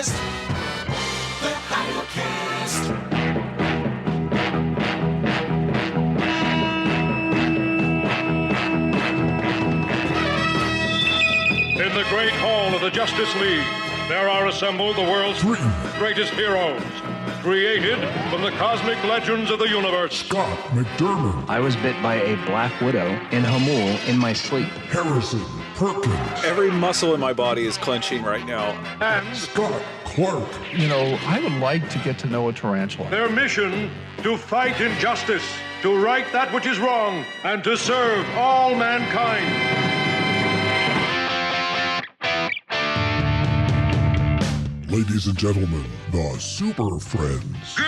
Hydrocast. The Hydrocast. In the great hall of the Justice League, there are assembled the world's greatest heroes, created from the cosmic legends of the universe. Scott McDermott. I was bit by a black widow in Hamul in my sleep. Harrison Perkins. Every muscle in my body is clenching right now. And Scott Clark. You know, I would like to get to know a tarantula. their mission to fight injustice, to right that which is wrong, and to serve all mankind. Ladies and gentlemen, the Super Friends. Good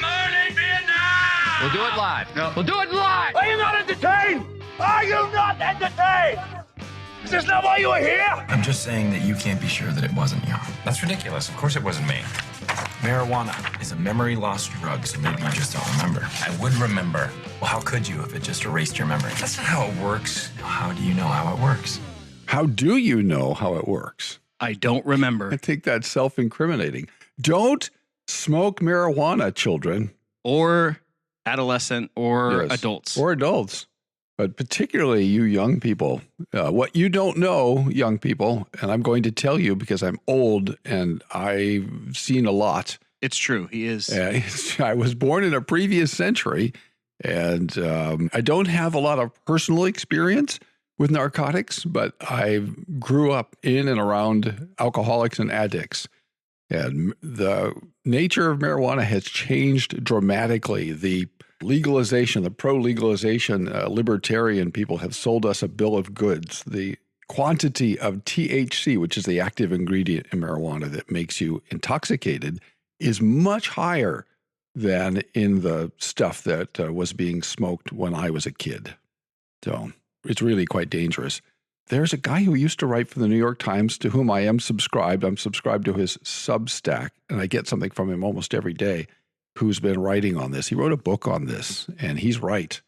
morning, Vietnam! We'll do it live. No. We'll do it live! Are you not entertained? Are you not entertained? Is this not why you were here? I'm just saying that you can't be sure that it wasn't you. That's ridiculous. Of course it wasn't me. Marijuana is a memory loss drug, so maybe you just don't remember. I would remember. Well, how could you if it just erased your memory? That's not how it works. How do you know how it works? How do you know how it works? I don't remember. I think that's self-incriminating. Don't smoke marijuana, children. Or adolescent or Yes. adults. Or adults. But particularly you young people. What you don't know, young people, and I'm going to tell you because I'm old and I've seen a lot. It's true. He is. I was born in a previous century, and I don't have a lot of personal experience with narcotics, but I grew up in and around alcoholics and addicts. And the nature of marijuana has changed dramatically. The legalization, the pro-legalization libertarian people have sold us a bill of goods. The quantity of THC, which is the active ingredient in marijuana that makes you intoxicated, is much higher than in the stuff that was being smoked when I was a kid. So it's really quite dangerous. There's a guy who used to write for the New York Times to whom I am subscribed. I'm subscribed to his Substack, and I get something from him almost every day, who's been writing on this. He wrote a book on this, and he's right.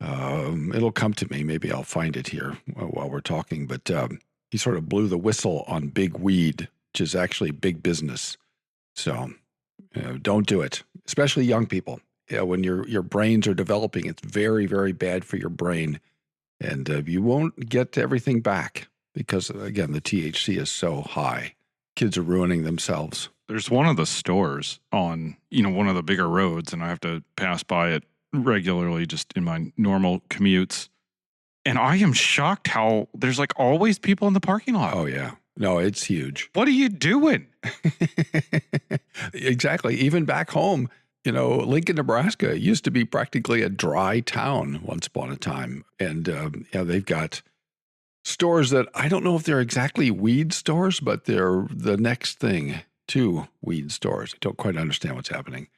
It'll come to me. Maybe I'll find it here while we're talking. But he sort of blew the whistle on big weed, which is actually big business. So don't do it, especially young people. When your brains are developing, it's very, very bad for your brain. And you won't get everything back because, again, the THC is so high. Kids are ruining themselves. There's one of the stores on, one of the bigger roads, and I have to pass by it regularly just in my normal commutes. And I am shocked how there's like always people in the parking lot. Oh, yeah. No, it's huge. What are you doing? Exactly. Even back home, Lincoln, Nebraska used to be practically a dry town once upon a time. And they've got stores that I don't know if they're exactly weed stores, but they're the next thing to weed stores. I don't quite understand what's happening.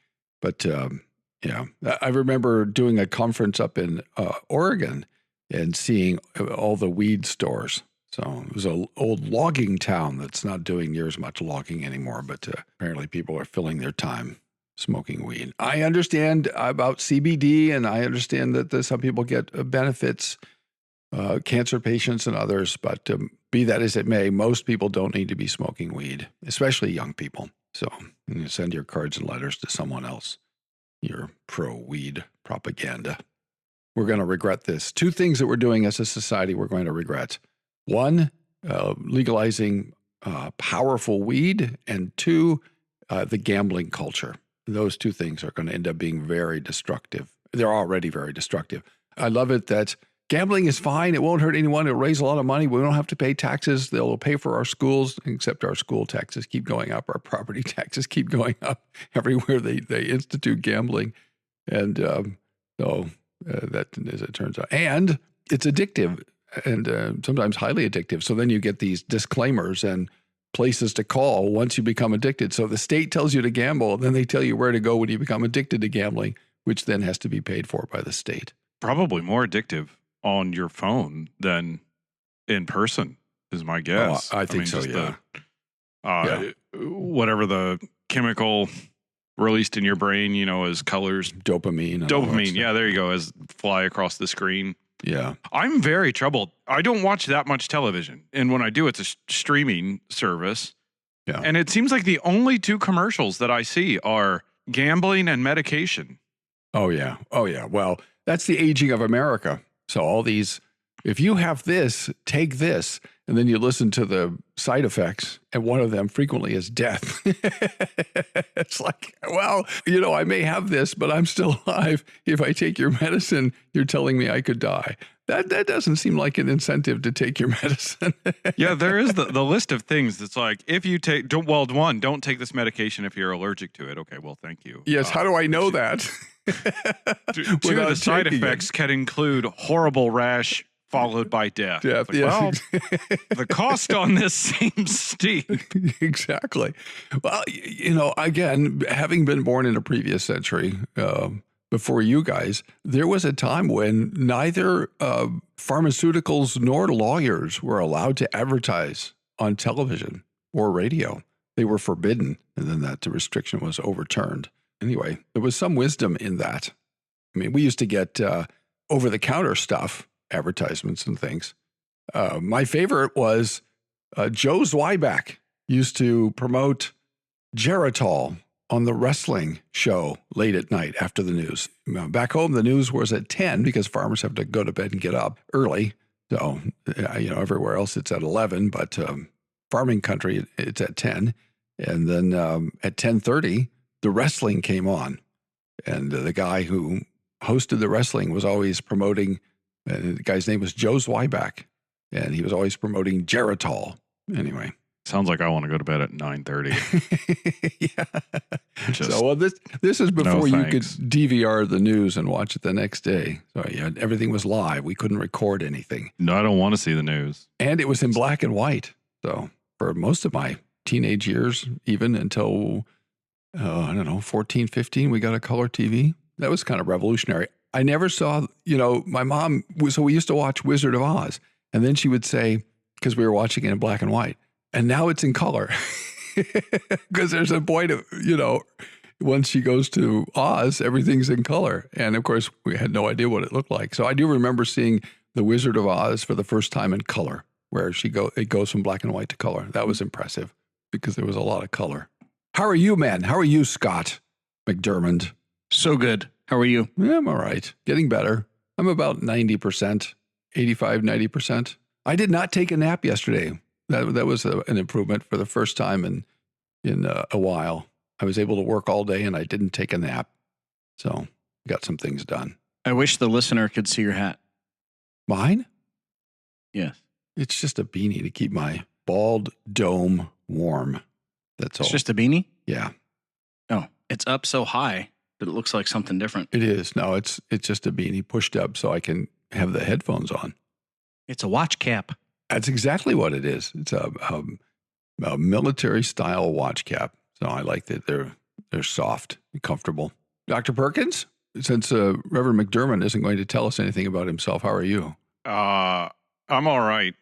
But I remember doing a conference up in Oregon and seeing all the weed stores. So it was an old logging town that's not doing near as much logging anymore, but apparently people are filling their time smoking weed. I understand about CBD, and I understand that some people get benefits, cancer patients and others, but be that as it may, most people don't need to be smoking weed, especially young people. So you send your cards and letters to someone else, your pro-weed propaganda. We're going to regret this. Two things that we're doing as a society we're going to regret. One, legalizing powerful weed, and two, the gambling culture. Those two things are going to end up being very destructive. They're already very destructive. I love it that gambling is fine. It won't hurt anyone. It'll raise a lot of money. We don't have to pay taxes. They'll pay for our schools, except our school taxes keep going up. Our property taxes keep going up everywhere they institute gambling. And that, as it turns out, and it's addictive and sometimes highly addictive. So then you get these disclaimers and places to call once you become addicted. So the state tells you to gamble, then they tell you where to go when you become addicted to gambling, which then has to be paid for by the state. Probably more addictive on your phone than in person is my guess. I think so, yeah. Whatever the chemical released in your brain, as colors. Dopamine. Yeah, there you go, as fly across the screen. Yeah. I'm very troubled. I don't watch that much television. And when I do, it's a streaming service. Yeah. And it seems like the only two commercials that I see are gambling and medication. Oh, yeah. Oh, yeah. Well, that's the aging of America. So all these, if you have this, take this, and then you listen to the side effects, and one of them frequently is death. It's like, well, I may have this, but I'm still alive. If I take your medicine, you're telling me I could die. That doesn't seem like an incentive to take your medicine. Yeah, there is the list of things that's like, if you take, don't take this medication if you're allergic to it. Okay, well, thank you. Yes, how do I know that? Two of the side effects can include horrible rash followed by death. Death, like, yes. well, the cost on this seems steep. Exactly. Well, again, having been born in a previous century, before you guys, there was a time when neither pharmaceuticals nor lawyers were allowed to advertise on television or radio. They were forbidden, and then that restriction was overturned. Anyway, there was some wisdom in that. I mean, we used to get over-the-counter stuff, advertisements and things. My favorite was Joe Zweiback used to promote Geritol on the wrestling show late at night after the news. Back home, the news was at 10 because farmers have to go to bed and get up early. So, everywhere else it's at 11, but farming country, it's at 10. And then at 10:30, the wrestling came on. And the guy who hosted the wrestling was always promoting, the guy's name was Joe Zweiback, and he was always promoting Geritol. Anyway. Sounds like I want to go to bed at 9:30. Yeah. So this is before you could DVR the news and watch it the next day. So everything was live. We couldn't record anything. No, I don't want to see the news. And it was in black and white. So for most of my teenage years, even until, 14, 15, we got a color TV. That was kind of revolutionary. I never saw, my mom, so we used to watch Wizard of Oz. And then she would say, because we were watching it in black and white, and now it's in color. Because there's a point of, once she goes to Oz, everything's in color. And of course, we had no idea what it looked like. So I do remember seeing The Wizard of Oz for the first time in color, where it goes from black and white to color. That was impressive because there was a lot of color. How are you, man? How are you, Scott McDermott? So good. How are you? Yeah, I'm all right. Getting better. I'm about 90%, 85, 90%. I did not take a nap yesterday. That was an improvement for the first time in a while. I was able to work all day and I didn't take a nap. So got some things done. I wish the listener could see your hat. Mine? Yes. It's just a beanie to keep my bald dome warm. That's all. It's just a beanie? Yeah. Oh, it's up so high that it looks like something different. It is. No, it's just a beanie pushed up so I can have the headphones on. It's a watch cap. That's exactly what it is. It's a military style watch cap. So I like that they're soft and comfortable. Dr. Perkins, since Reverend McDermott isn't going to tell us anything about himself, how are you? I'm all right.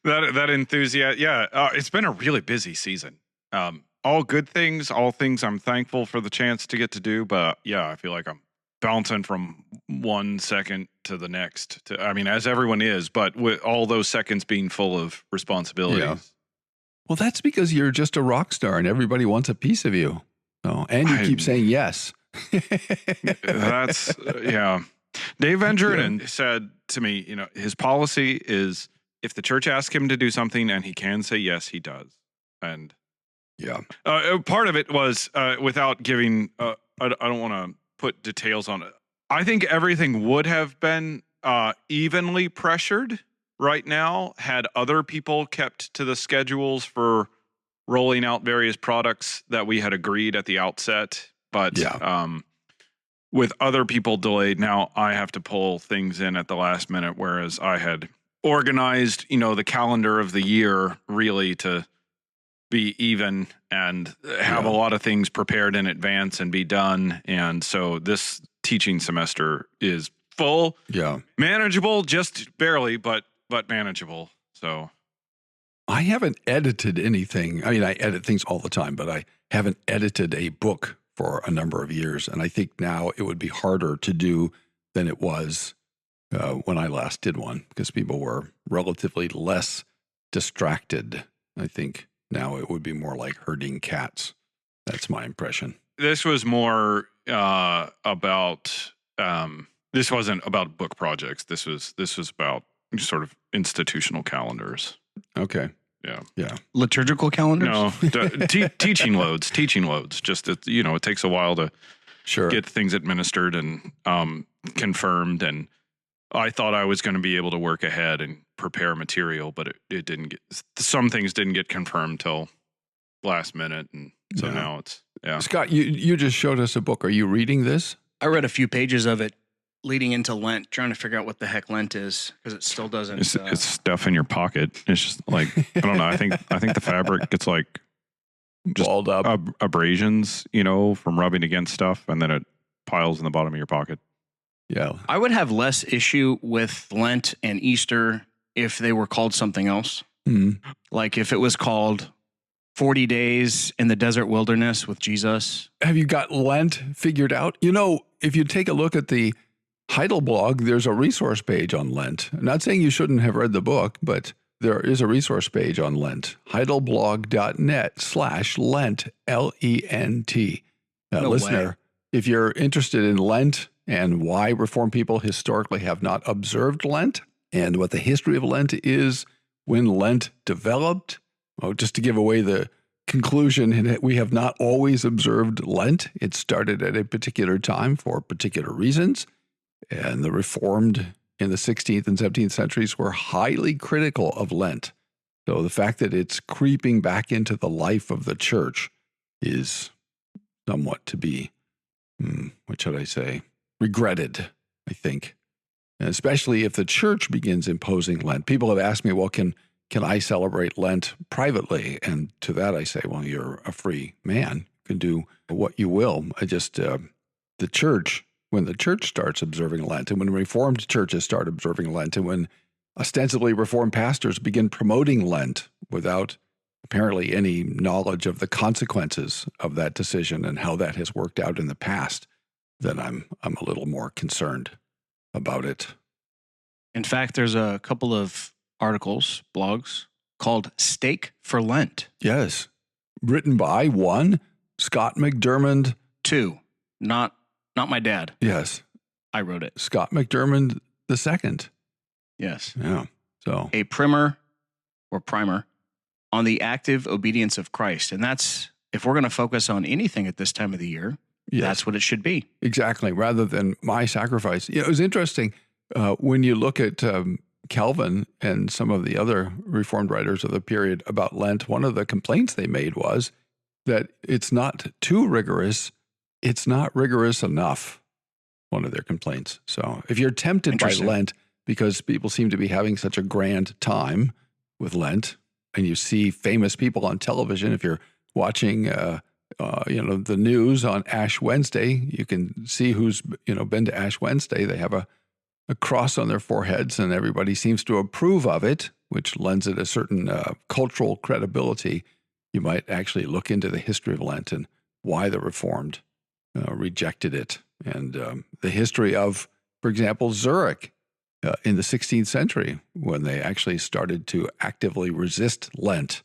that enthusiasm. Yeah. It's been a really busy season. All good things, all things I'm thankful for the chance to get to do. But yeah, I feel like I'm bouncing from 1 second to the next. As everyone is, but with all those seconds being full of responsibilities. Yeah. Well, that's because you're just a rock star and everybody wants a piece of you. Oh, and you keep saying yes. That's, yeah. Dave Van Jourden said to me, his policy is if the church asks him to do something and he can say yes, he does. And yeah, part of it was without giving, I don't want to put details on it. I think everything would have been evenly pressured right now had other people kept to the schedules for rolling out various products that we had agreed at the outset. But with other people delayed, now I have to pull things in at the last minute, whereas I had organized, the calendar of the year really to be even and have a lot of things prepared in advance and be done. And so this teaching semester is full, manageable, just barely, but manageable. So I haven't edited anything. I edit things all the time, but I haven't edited a book for a number of years. And I think now it would be harder to do than it was when I last did one because people were relatively less distracted I think now it would be more like herding cats. That's my impression. This was more about. This wasn't about book projects. This was about sort of institutional calendars. Okay. Yeah. Liturgical calendars? No, teaching loads. Just it takes a while to get things administered and confirmed. And I thought I was going to be able to work ahead and prepare material, but it didn't get. Some things didn't get confirmed till last minute, and so now it's Scott, you just showed us a book. Are you reading this? I read a few pages of it leading into Lent, trying to figure out what the heck Lent is, because it still doesn't. It's stuff in your pocket. It's just like I don't know. I think the fabric gets like just balled up, abrasions, from rubbing against stuff, and then it piles in the bottom of your pocket. Yeah, I would have less issue with Lent and Easter if they were called something else. Mm-hmm. Like if it was called 40 Days in the Desert Wilderness with Jesus. Have you got Lent figured out? If you take a look at the Heidel blog, there's a resource page on Lent. I'm not saying you shouldn't have read the book, but there is a resource page on Lent. heidelblog.net/Lent, Lent. Listener, if you're interested in Lent and why Reformed people historically have not observed Lent and what the history of Lent is, when Lent developed, just to give away the conclusion, we have not always observed Lent. It started at a particular time for particular reasons. And the Reformed in the 16th and 17th centuries were highly critical of Lent. So the fact that it's creeping back into the life of the church is somewhat to be, what should I say, regretted, I think. And especially if the church begins imposing Lent. People have asked me, well, can I celebrate Lent privately? And to that I say, well, you're a free man. You can do what you will. The church, when the church starts observing Lent, and when Reformed churches start observing Lent, and when ostensibly Reformed pastors begin promoting Lent without apparently any knowledge of the consequences of that decision and how that has worked out in the past, then I'm a little more concerned about it. In fact, there's a couple of articles, blogs, called Steak for Lent. Yes. Written by one, Scott McDermott. Two, not my dad. Yes. I wrote it. Scott McDermott the second. Yes. Yeah. So a primer on the active obedience of Christ. And that's, if we're going to focus on anything at this time of the year, that's what it should be. Exactly. Rather than my sacrifice. It was interesting when you look at Calvin and some of the other Reformed writers of the period about Lent. One of the complaints they made was that it's not too rigorous. It's not rigorous enough. One of their complaints. So if you're tempted by Lent, because people seem to be having such a grand time with Lent, and you see famous people on television, if you're watching, the news on Ash Wednesday, you can see who's, been to Ash Wednesday. They have a cross on their foreheads, and everybody seems to approve of it, which lends it a certain cultural credibility. You might actually look into the history of Lent and why the Reformed rejected it, and the history of, for example, Zurich in the 16th century, when they actually started to actively resist Lent,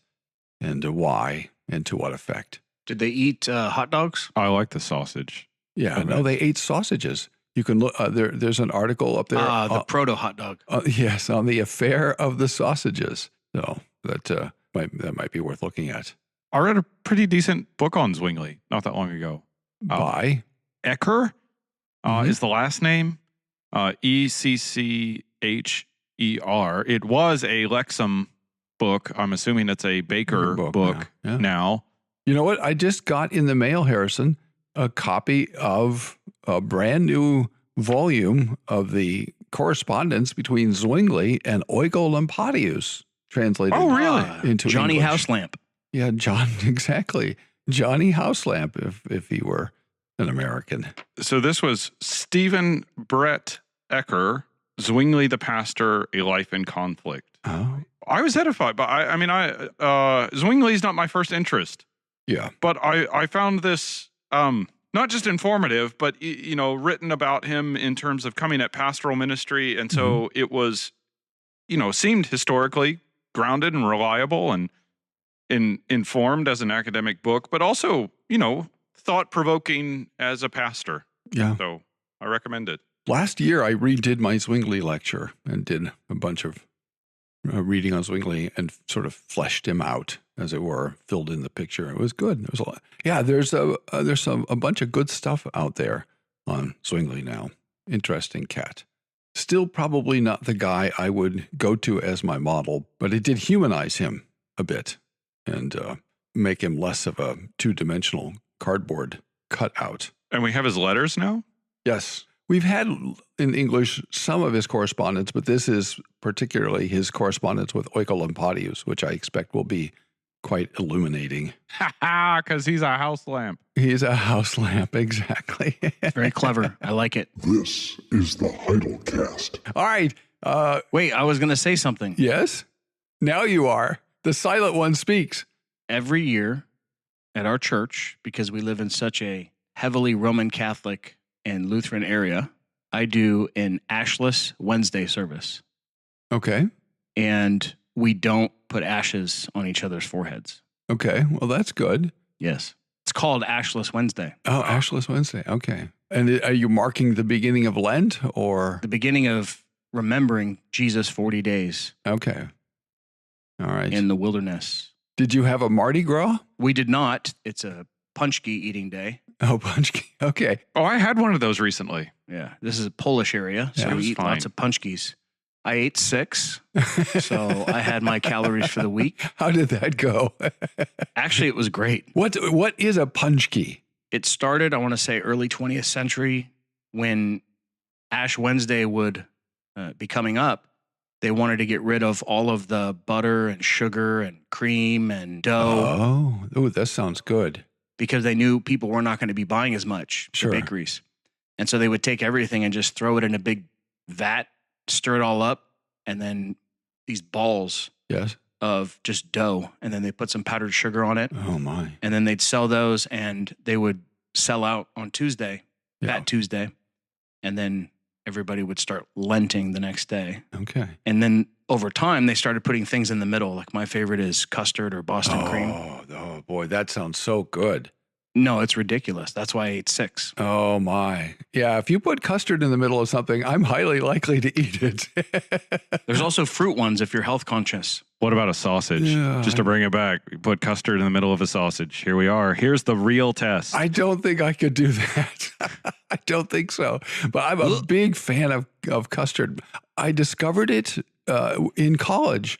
and why and to what effect. Did they eat hot dogs? I like the sausage. Yeah, no, they ate sausages. You can look. There's an article up there. The proto hot dog. Yes, on the affair of the sausages. So that might be worth looking at. I read a pretty decent book on Zwingli not that long ago. By Ecker is the last name. Ecccher. It was a Lexham book. I'm assuming it's a Baker book now. You know what? I just got in the mail, Harrison, a copy of a brand new volume of the correspondence between Zwingli and Oiko Lampadius, translated into Johnny English. Houselamp. Yeah, John, exactly. Johnny Houselamp, if he were an American. So this was Stephen Brett Ecker, Zwingli the Pastor, A Life in Conflict. Oh. I was edified, but Zwingli is not my first interest. Yeah. But I found this not just informative, but, written about him in terms of coming at pastoral ministry. And so it was, seemed historically grounded and reliable. And informed as an academic book, but also, thought provoking as a pastor. Yeah. So I recommend it. Last year, I redid my Zwingli lecture and did a bunch of reading on Zwingli and sort of fleshed him out, as it were, filled in the picture. It was good. There was a lot. Yeah, there's a bunch of good stuff out there on Zwingli now. Interesting cat. Still probably not the guy I would go to as my model, but it did humanize him a bit and make him less of a two-dimensional cardboard cutout. And we have his letters now? Yes. We've had in English some of his correspondence, but this is particularly his correspondence with Oecolampadius, which I expect will be quite illuminating. Because he's a house lamp. He's a house lamp, exactly. Very clever. I like it. This is the Heidelcast. All right. Wait, I was going to say something. Yes? Now you are. The silent one speaks. Every year at our church, because we live in such a heavily Roman Catholic and Lutheran area, I do an ashless Wednesday service. Okay. And we don't put ashes on each other's foreheads. Okay. Well, that's good. Yes. It's called Ashless Wednesday. Oh, Ashless Wednesday. Okay. And are you marking the beginning of Lent or? The beginning of remembering Jesus 40 days. Okay. All right. In the wilderness. Did you have a Mardi Gras? We did not. It's a punchki eating day. Oh, punchki. Okay. Oh, I had one of those recently. Yeah. This is a Polish area, so Yeah, we eat fine. lots of punchkis. I ate 6, so I had my calories for the week. How did that go? Actually, it was great. What is a punchki? It started, I want to say, early 20th century when Ash Wednesday would be coming up. They wanted to get rid of all of the butter and sugar and cream and dough. Oh, that sounds good. Because they knew people were not going to be buying as much Sure. for bakeries. And so they would take everything and just throw it in a big vat, stir it all up, and then these balls Yes. of just dough. And then they put some powdered sugar on it. Oh, my. And then they'd sell those and they would sell out on Tuesday, Fat Tuesday. And then everybody would start lenting the next day. Okay. And then over time, they started putting things in the middle. Like my favorite is custard or Boston cream. Oh, boy, that sounds so good. No, it's ridiculous. That's why I ate 6. Oh, my. Yeah, if you put custard in the middle of something, I'm highly likely to eat it. There's also fruit ones if you're health conscious. What about a sausage? Yeah. Just to bring it back, you put custard in the middle of a sausage. Here we are. Here's the real test. I don't think I could do that. I don't think so. But I'm a big fan of custard. I discovered it in college.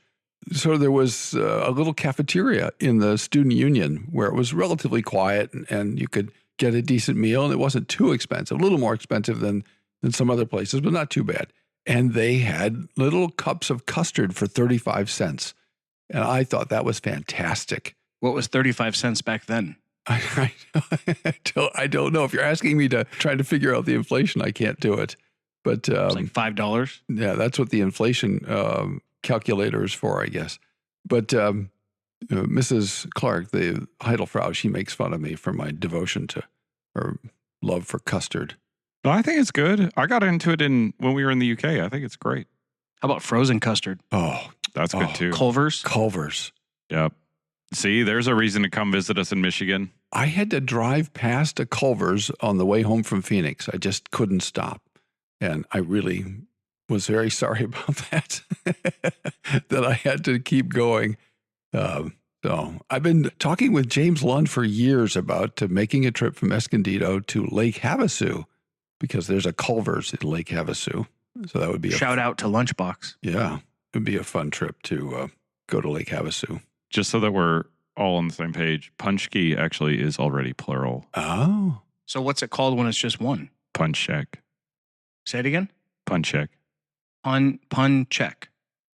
So there was a little cafeteria in the student union where it was relatively quiet and you could get a decent meal and it wasn't too expensive, a little more expensive than some other places, but not too bad. And they had little cups of custard for 35 cents. And I thought that was fantastic. What was 35 cents back then? I don't know. If you're asking me to try to figure out the inflation, I can't do it. But It's like $5. yeah, that's what the inflation calculator is for, I guess. But Mrs. Clark, the Heidelfrau, she makes fun of me for my devotion to her love for custard. I think it's good. I got into it when we were in the UK. I think it's great. How about frozen custard? Oh, That's good too. Culver's. Yep. See, there's a reason to come visit us in Michigan. I had to drive past a Culver's on the way home from Phoenix. I just couldn't stop. And I really was very sorry about that, that I had to keep going. So I've been talking with James Lund for years about making a trip from Escondido to Lake Havasu because there's a Culver's in Lake Havasu. So that would be Shout out to Lunchbox. Yeah, it would be a fun trip to go to Lake Havasu. Just so that we're all on the same page, punchki actually is already plural. Oh. So what's it called when it's just one? Punchek. Say it again? Punchek. Pun check.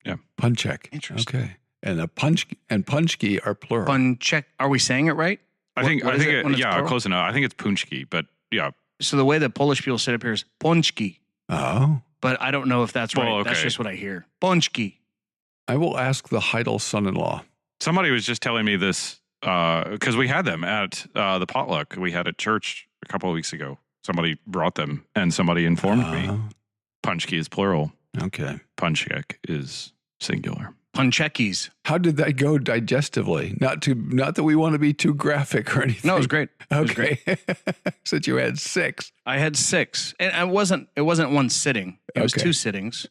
Yeah. Punchek. Interesting. Okay. And punchki are plural. Pun check. Are we saying it right? I think when it's plural? close enough. I think it's punchki, but yeah. So the way that Polish people say it up here is ponchki. Oh. But I don't know if that's right. Well, okay. That's just what I hear. Ponchki. I will ask the Heidel son-in-law. Somebody was just telling me this because we had them at the potluck we had at church a couple of weeks ago. Somebody brought them and somebody informed me. Punchki is plural. Okay. Punchek is singular. Pancakis. How did that go digestively? Not that we want to be too graphic or anything. No, it was great. Okay. Since you had 6. I had 6. And it wasn't one sitting. It was 2 sittings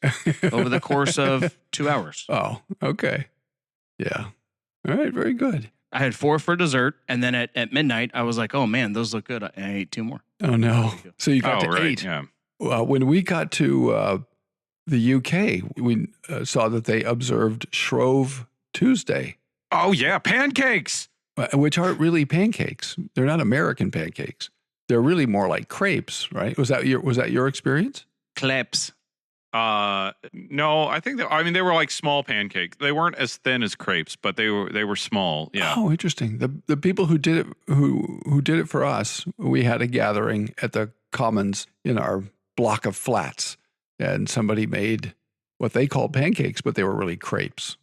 over the course of 2 hours. Oh, okay. Yeah. All right. Very good. I had 4 for dessert. And then at midnight, I was like, oh, man, those look good. And I ate 2 more. Oh, no. So you got to 8. Yeah. When we got to the UK, we saw that they observed Shrove Tuesday. Oh, yeah. Pancakes. Which aren't really pancakes. They're not American pancakes. They're really more like crepes, right? Was that your experience? Crepes. No, I think they were like small pancakes. They weren't as thin as crepes, but they were small. Yeah. Oh, interesting. The people who did it for us, we had a gathering at the Commons in our block of flats, and somebody made what they called pancakes, but they were really crepes,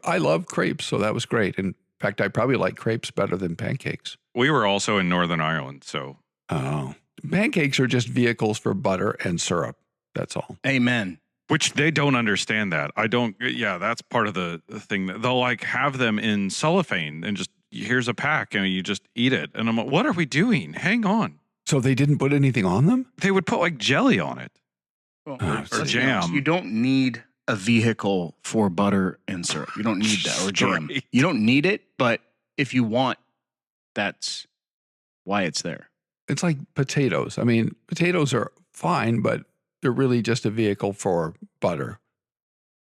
I love crepes, so that was great. In fact, I probably like crepes better than pancakes. We were also in Northern Ireland, so. Oh, pancakes are just vehicles for butter and syrup. That's all. Amen. Which they don't understand that. That's part of the thing. They'll like have them in cellophane and just, here's a pack and you just eat it. And I'm like, what are we doing? Hang on. So they didn't put anything on them? They would put like jelly on it. Or jam. You don't need a vehicle for butter and syrup. You don't need that, or jam. You don't need it, but if you want, that's why it's there. It's like potatoes. I mean, potatoes are fine, but they're really just a vehicle for butter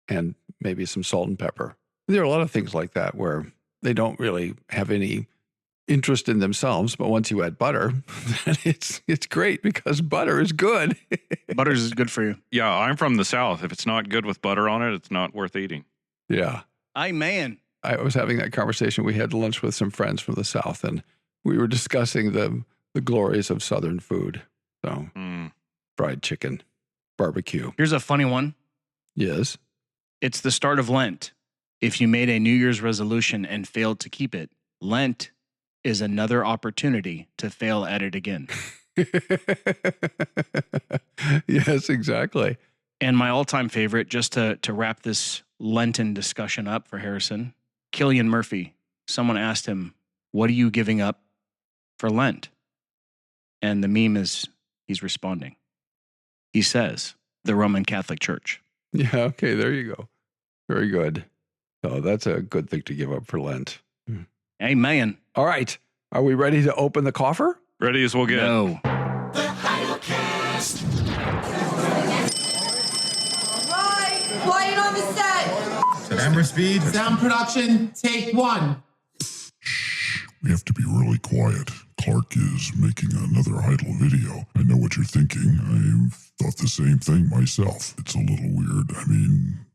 and maybe some salt and pepper. There are a lot of things like that where they don't really have any interest in themselves, but once you add butter, then it's great because butter is good. Butter is good for you. Yeah, I'm from the South. If it's not good with butter on it, it's not worth eating. Yeah. Amen. I was having that conversation. We had lunch with some friends from the South, and we were discussing the glories of Southern food. So fried chicken, barbecue. Here's a funny one. Yes. It's the start of Lent. If you made a New Year's resolution and failed to keep it, Lent is another opportunity to fail at it again. Yes, exactly. And my all-time favorite, just to wrap this Lenten discussion up for Harrison, Cillian Murphy. Someone asked him, what are you giving up for Lent? And the meme is, he's responding. He says, the Roman Catholic Church. Yeah, okay, there you go. Very good. So that's a good thing to give up for Lent. Amen. All right. Are we ready to open the coffer? Ready as we'll get. No. The Heidelcast. Right, quiet on the set. Camera speed. Sound production, take 1. We have to be really quiet. Clark is making another Heidel video. I know what you're thinking. I thought the same thing myself. It's a little weird. I mean,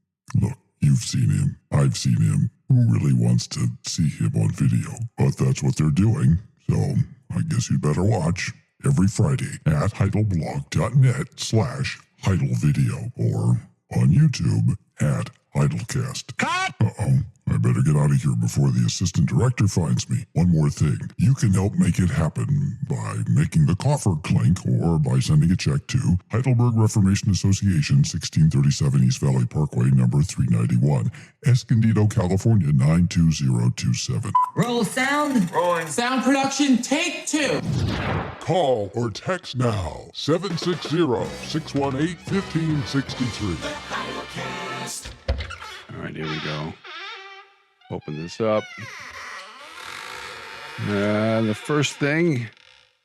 look, you've seen him. I've seen him. Who really wants to see him on video? But that's what they're doing. So I guess you'd better watch every Friday at heidelblog.net/HeidelVideo or on YouTube at Heidelcast. Cut! Uh-oh. I better get out of here before the assistant director finds me. One more thing. You can help make it happen by making the coffer clink or by sending a check to Heidelberg Reformation Association, 1637 East Valley Parkway, number 391, Escondido, California, 92027. Roll sound. Rolling. Sound production, take 2. Call or text now, 760-618-1563. All right, here we go. Open this up. The first thing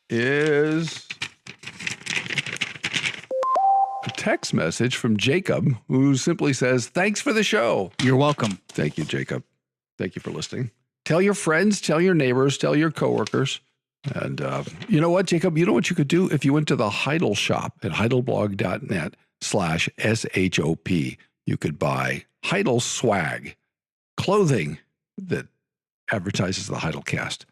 is a text message from Jacob, who simply says, thanks for the show. You're welcome. Thank you, Jacob. Thank you for listening. Tell your friends, tell your neighbors, tell your coworkers. And you know what, Jacob? You know what you could do if you went to the Heidel shop at heidelblog.net/SHOP. You could buy Heidel swag, clothing that advertises the Heidelcast.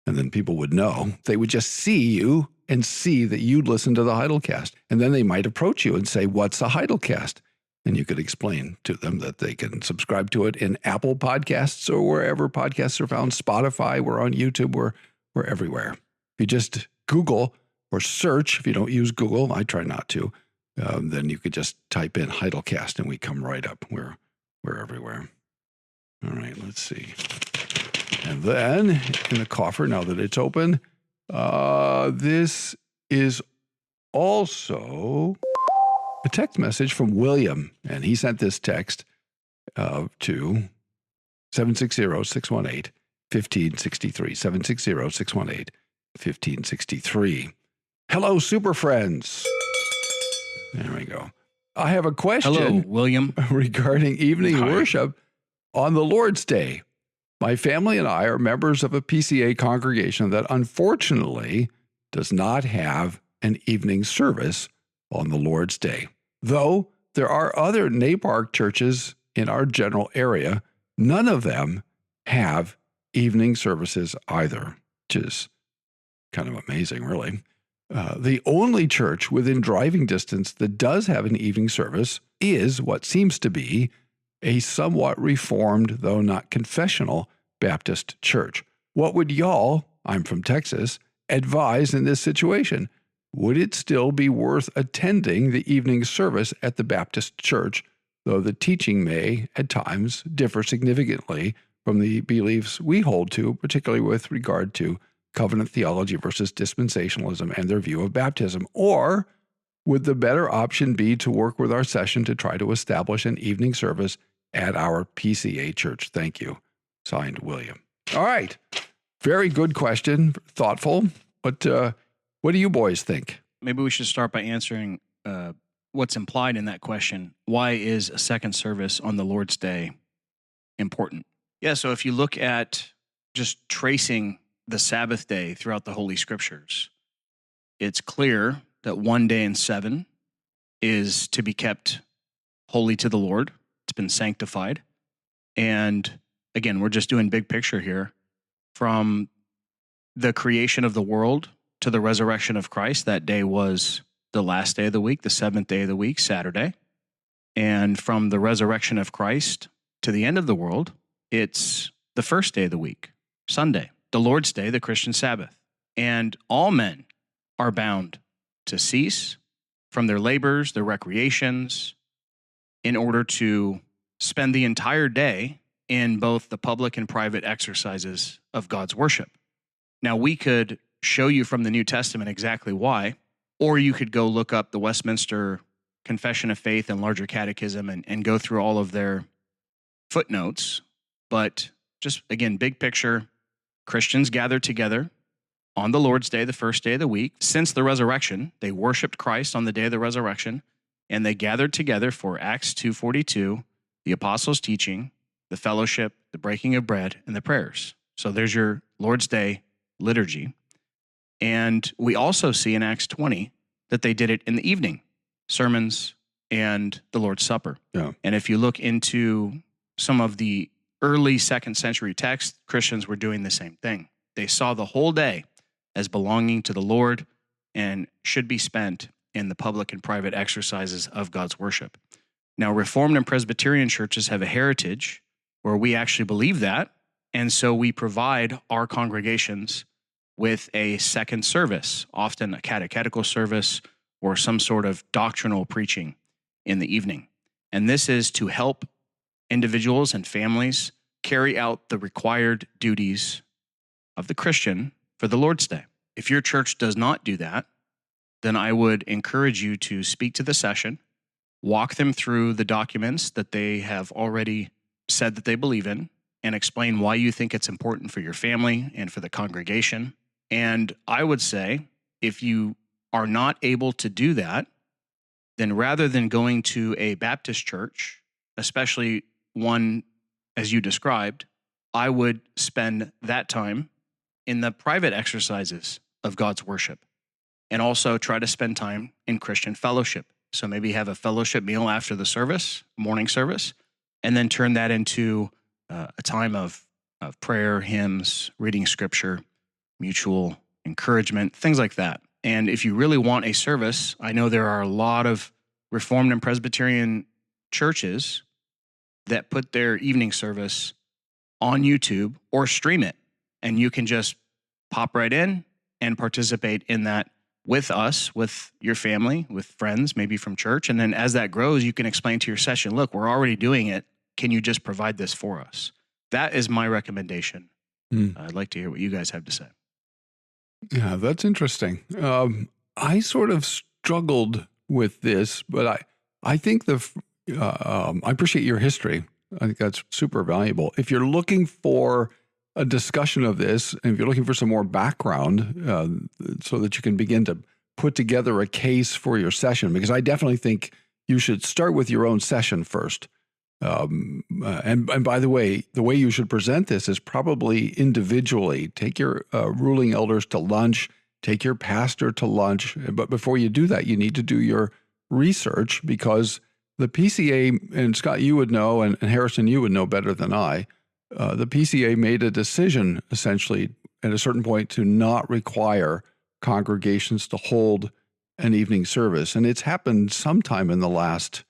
And then people would know. They would just see you and see that you'd listen to the Heidelcast. And then they might approach you and say, what's a Heidelcast? And you could explain to them that they can subscribe to it in Apple Podcasts or wherever podcasts are found. Spotify, we're on YouTube, we're everywhere. If you just Google or search, if you don't use Google, I try not to, then you could just type in Heidelcast and we come right up. We're everywhere. All right, let's see. And then in the coffer, now that it's open, this is also a text message from William. And he sent this text to 760-618-1563. 760-618-1563. Hello, Super Friends. There we go. I have a question. Hello, William. Regarding evening worship on the Lord's Day. My family and I are members of a PCA congregation that unfortunately does not have an evening service on the Lord's Day. Though there are other NAPARC churches in our general area, none of them have evening services either, which is kind of amazing, really. The only church within driving distance that does have an evening service is what seems to be a somewhat reformed, though not confessional, Baptist church. What would y'all, I'm from Texas, advise in this situation? Would it still be worth attending the evening service at the Baptist church, though the teaching may, at times, differ significantly from the beliefs we hold to, particularly with regard to covenant theology versus dispensationalism and their view of baptism? Or would the better option be to work with our session to try to establish an evening service at our PCA church? Thank you. Signed, William. All right. Very good question. Thoughtful. What do you boys think? Maybe we should start by answering what's implied in that question. Why is a second service on the Lord's Day important? Yeah, so if you look at just tracing the Sabbath day throughout the Holy Scriptures, it's clear that one day in 7 is to be kept holy to the Lord. It's been sanctified. And again, we're just doing big picture here. From the creation of the world to the resurrection of Christ, that day was the last day of the week, the 7th day of the week, Saturday. And from the resurrection of Christ to the end of the world, it's the first day of the week, Sunday, the Lord's Day, the Christian Sabbath. And all men are bound to cease from their labors, their recreations, in order to spend the entire day in both the public and private exercises of God's worship. Now, we could show you from the New Testament exactly why, or you could go look up the Westminster Confession of Faith and Larger Catechism and go through all of their footnotes. But just, again, big picture, Christians gathered together on the Lord's Day, the first day of the week. Since the resurrection, they worshiped Christ on the day of the resurrection, and they gathered together for Acts 2:42, the apostles' teaching, the fellowship, the breaking of bread, and the prayers. So there's your Lord's Day liturgy. And we also see in Acts 20 that they did it in the evening, sermons and the Lord's Supper. Yeah. And if you look into some of the early 2nd century texts, Christians were doing the same thing. They saw the whole day as belonging to the Lord and should be spent in the public and private exercises of God's worship. Now, Reformed and Presbyterian churches have a heritage where we actually believe that, and so we provide our congregations with a second service, often a catechetical service or some sort of doctrinal preaching in the evening. And this is to help individuals and families carry out the required duties of the Christian for the Lord's Day. If your church does not do that, then I would encourage you to speak to the session, walk them through the documents that they have already said that they believe in, and explain why you think it's important for your family and for the congregation. And I would say, if you are not able to do that, then rather than going to a Baptist church, especially one as you described, I would spend that time in the private exercises of God's worship, and also try to spend time in Christian fellowship. So maybe have a fellowship meal after the service, morning service, and then turn that into a time of prayer, hymns, reading scripture, mutual encouragement, things like that. And if you really want a service, I know there are a lot of Reformed and Presbyterian churches that put their evening service on YouTube or stream it. And you can just pop right in and participate in that with us, with your family, with friends, maybe from church. And then as that grows, you can explain to your session, look, we're already doing it. Can you just provide this for us? that is my recommendation. Mm. I'd like to hear what you guys have to say. Yeah, that's interesting. I sort of struggled with this, but I think I appreciate your history. I think that's super valuable. If you're looking for a discussion of this, and if you're looking for some more background so that you can begin to put together a case for your session, because I definitely think you should start with your own session first. And by the way you should present this is probably individually. Take your ruling elders to lunch, take your pastor to lunch. But before you do that, you need to do your research, because the PCA, and Scott, you would know, and Harrison, you would know better than I, the PCA made a decision essentially at a certain point to not require congregations to hold an evening service. And it's happened sometime in the last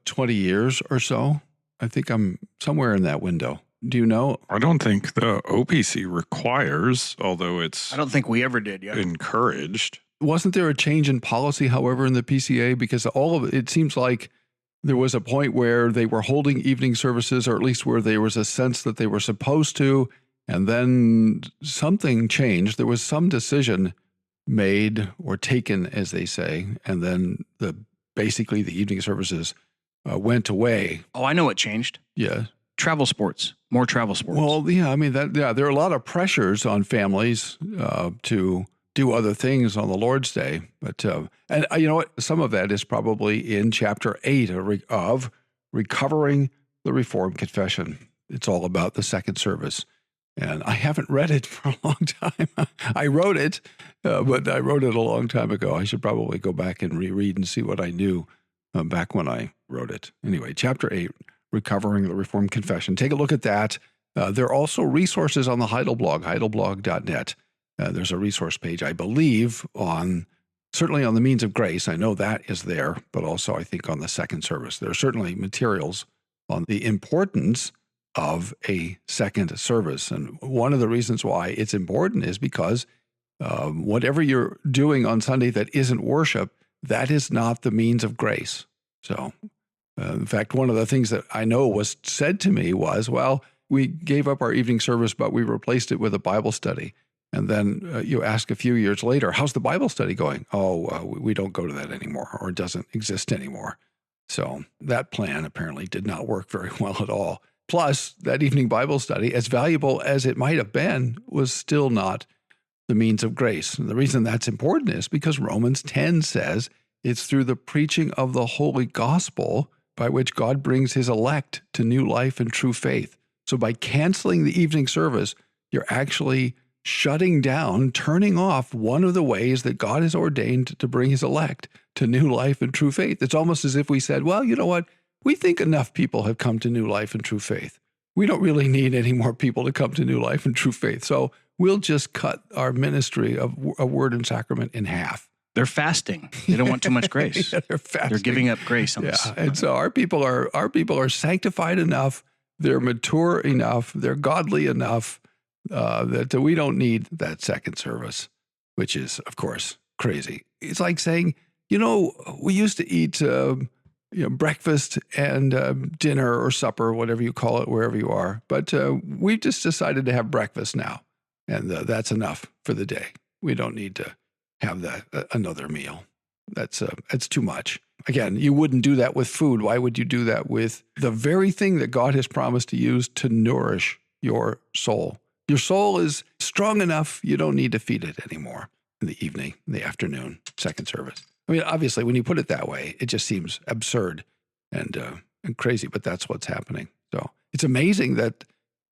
20 years or so? I think I'm somewhere in that window. Do you know? I don't think the OPC requires, although it's... I don't think we ever did, yeah. Encouraged. Wasn't there a change in policy, however, in the PCA? Because all of it seems like there was a point where they were holding evening services, or at least where there was a sense that they were supposed to, and then something changed. There was some decision made or taken, as they say, and then basically the evening services went away. Oh, I know what changed. Yeah. Travel sports, more travel sports. Well, yeah, I mean, there are a lot of pressures on families to do other things on the Lord's Day. But, and you know what? Some of that is probably in chapter 8 of Recovering the Reformed Confession. It's all about the second service. And I haven't read it for a long time. I wrote it, but I wrote it a long time ago. I should probably go back and reread and see what I knew back when I wrote it. Anyway, chapter 8, Recovering the Reformed Confession. Take a look at that. There are also resources on the Heidel blog, heidelblog.net. There's a resource page, I believe, certainly on the means of grace. I know that is there, but also I think on the second service. There are certainly materials on the importance of a second service. And one of the reasons why it's important is because whatever you're doing on Sunday that isn't worship, that is not the means of grace. So, in fact, one of the things that I know was said to me was, well, we gave up our evening service, but we replaced it with a Bible study. And then you ask a few years later, how's the Bible study going? Oh, we don't go to that anymore, or it doesn't exist anymore. So that plan apparently did not work very well at all. Plus, that evening Bible study, as valuable as it might have been, was still not the means of grace. And the reason that's important is because Romans 10 says it's through the preaching of the holy gospel by which God brings his elect to new life and true faith. So by canceling the evening service, you're actually shutting down, turning off one of the ways that God has ordained to bring his elect to new life and true faith. It's almost as if we said, well, you know what? We think enough people have come to new life and true faith. We don't really need any more people to come to new life and true faith. So we'll just cut our ministry of a word and sacrament in half. They're fasting. They don't want too much grace. Yeah, they're fasting. They're giving up grace on this. And so our people are sanctified enough. They're mature enough. They're godly enough that we don't need that second service, which is, of course, crazy. It's like saying, we used to eat breakfast and dinner or supper, whatever you call it, wherever you are. But we've just decided to have breakfast now, and that's enough for the day. We don't need to have that another meal. That's too much. Again, you wouldn't do that with food. Why would you do that with the very thing that God has promised to use to nourish your soul? Your soul is strong enough. You don't need to feed it anymore in the evening, in the afternoon, second service. I mean, obviously, when you put it that way, it just seems absurd and crazy, but that's what's happening. So it's amazing that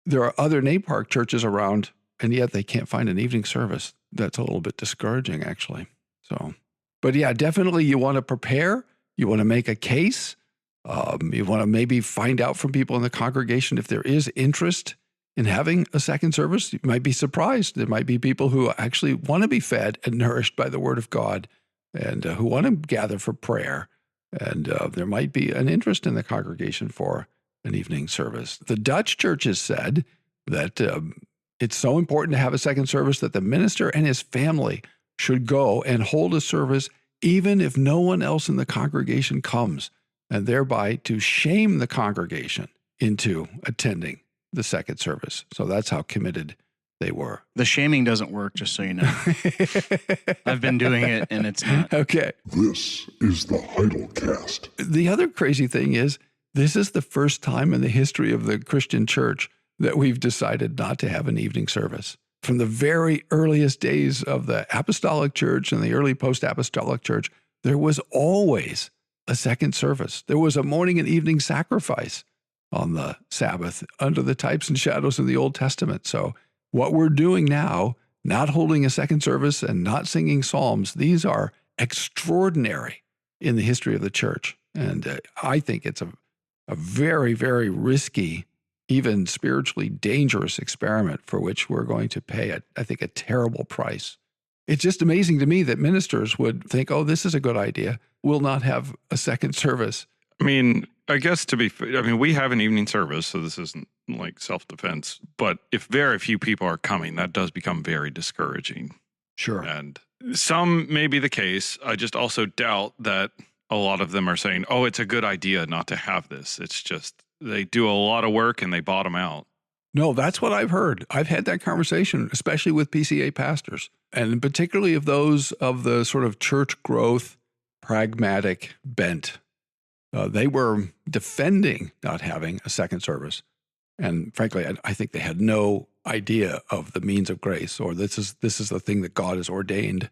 there are other NAPARC churches around, and yet they can't find an evening service. That's a little bit discouraging, actually. So, but yeah, definitely you want to prepare. You want to make a case. You want to maybe find out from people in the congregation if there is interest in having a second service. You might be surprised. There might be people who actually want to be fed and nourished by the word of God and who want to gather for prayer. And there might be an interest in the congregation for an evening service. The Dutch churches said that it's so important to have a second service that the minister and his family should go and hold a service even if no one else in the congregation comes, and thereby to shame the congregation into attending the second service. So that's how committed they were. The shaming doesn't work, just so you know. I've been doing it, and it's not. Okay. This is the Heidelcast. The other crazy thing is, this is the first time in the history of the Christian church that we've decided not to have an evening service. From the very earliest days of the apostolic church and the early post-apostolic church, there was always a second service. There was a morning and evening sacrifice on the Sabbath under the types and shadows of the Old Testament. So what we're doing now, not holding a second service and not singing psalms, these are extraordinary in the history of the church. And I think it's a very, very risky, even spiritually dangerous experiment for which we're going to pay, I think, a terrible price. It's just amazing to me that ministers would think, oh, this is a good idea. We'll not have a second service. I mean, I guess we have an evening service, so this isn't like self-defense, but if very few people are coming, that does become very discouraging. Sure. And some may be the case. I just also doubt that a lot of them are saying, oh, it's a good idea not to have this. It's just they do a lot of work and they bottom out. No, that's what I've heard. I've had that conversation, especially with PCA pastors, and particularly of those of the sort of church growth, pragmatic bent. They were defending not having a second service. And frankly, I think they had no idea of the means of grace, or this is the thing that God has ordained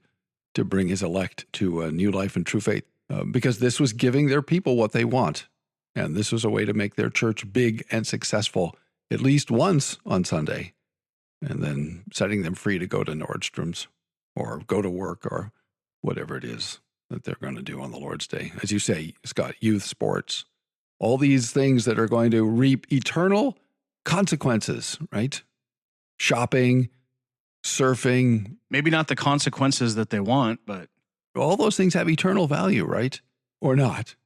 to bring his elect to a new life and true faith, because this was giving their people what they want. And this was a way to make their church big and successful at least once on Sunday, and then setting them free to go to Nordstrom's or go to work or whatever it is that they're going to do on the Lord's Day. As you say, Scott, youth sports, all these things that are going to reap eternal consequences, right? Shopping, surfing. Maybe not the consequences that they want, but all those things have eternal value, right? Or not.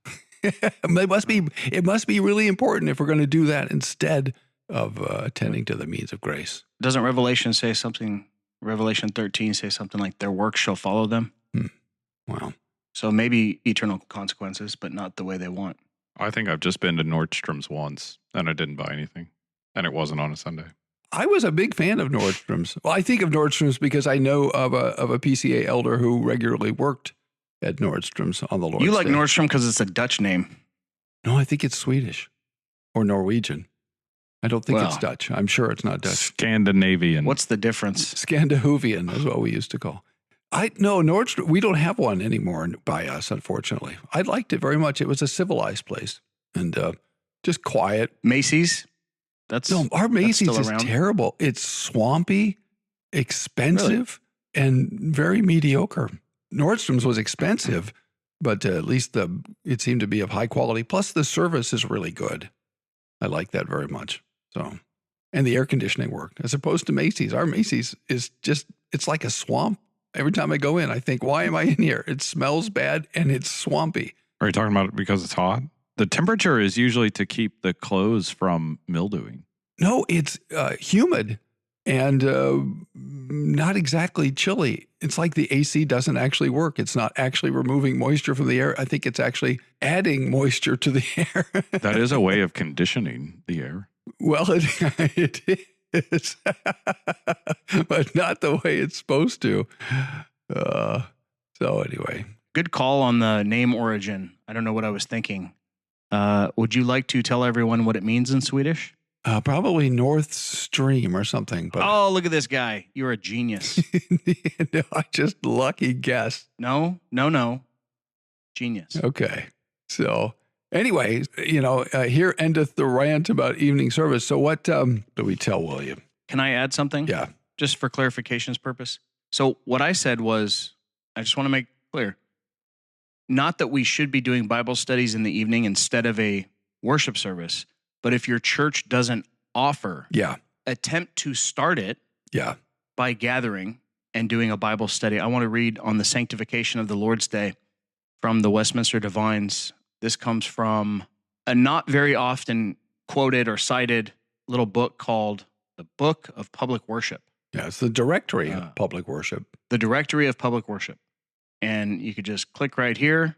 It must be really important if we're going to do that instead of attending to the means of grace. Doesn't Revelation 13 say something like their works shall follow them? Wow. So maybe eternal consequences, but not the way they want. I think I've just been to Nordstrom's once and I didn't buy anything, and it wasn't on a Sunday. I was a big fan of Nordstrom's. Well, I think of Nordstrom's because I know of a PCA elder who regularly worked at Nordstrom's on the Lord's Day. You like Nordstrom because it's a Dutch name. No, I think it's Swedish or Norwegian. I don't think it's Dutch. I'm sure it's not Dutch. Scandinavian. What's the difference? Scandinavian is what we used to call. Nordstrom, we don't have one anymore by us, unfortunately. I liked it very much. It was a civilized place and just quiet. Macy's? Our Macy's is terrible. It's swampy, expensive, and very mediocre. Nordstrom's was expensive, but at least it seemed to be of high quality. Plus, the service is really good. I like that very much. So, and the air conditioning worked as opposed to Macy's. Our Macy's is it's like a swamp. Every time I go in, I think, why am I in here? It smells bad and it's swampy. Are you talking about it because it's hot? The temperature is usually to keep the clothes from mildewing. No, it's humid and not exactly chilly. It's like the AC doesn't actually work. It's not actually removing moisture from the air. I think it's actually adding moisture to the air. That is a way of conditioning the air. Well, it is, but not the way it's supposed to. So anyway. Good call on the name origin. I don't know what I was thinking. Would you like to tell everyone what it means in Swedish? Probably North Stream or something. But oh, look at this guy. You're a genius. No, I just lucky guess. No. Genius. Okay. So anyway, here endeth the rant about evening service. So what do we tell William? Can I add something? Yeah. Just for clarification's purpose. So what I said was, I just want to make clear, not that we should be doing Bible studies in the evening instead of a worship service, but if your church doesn't offer, attempt to start it by gathering and doing a Bible study. I want to read on the sanctification of the Lord's Day from the Westminster Divines. This comes from a not very often quoted or cited little book called The Book of Public Worship. Yeah, it's the Directory of Public Worship. The Directory of Public Worship. And you could just click right here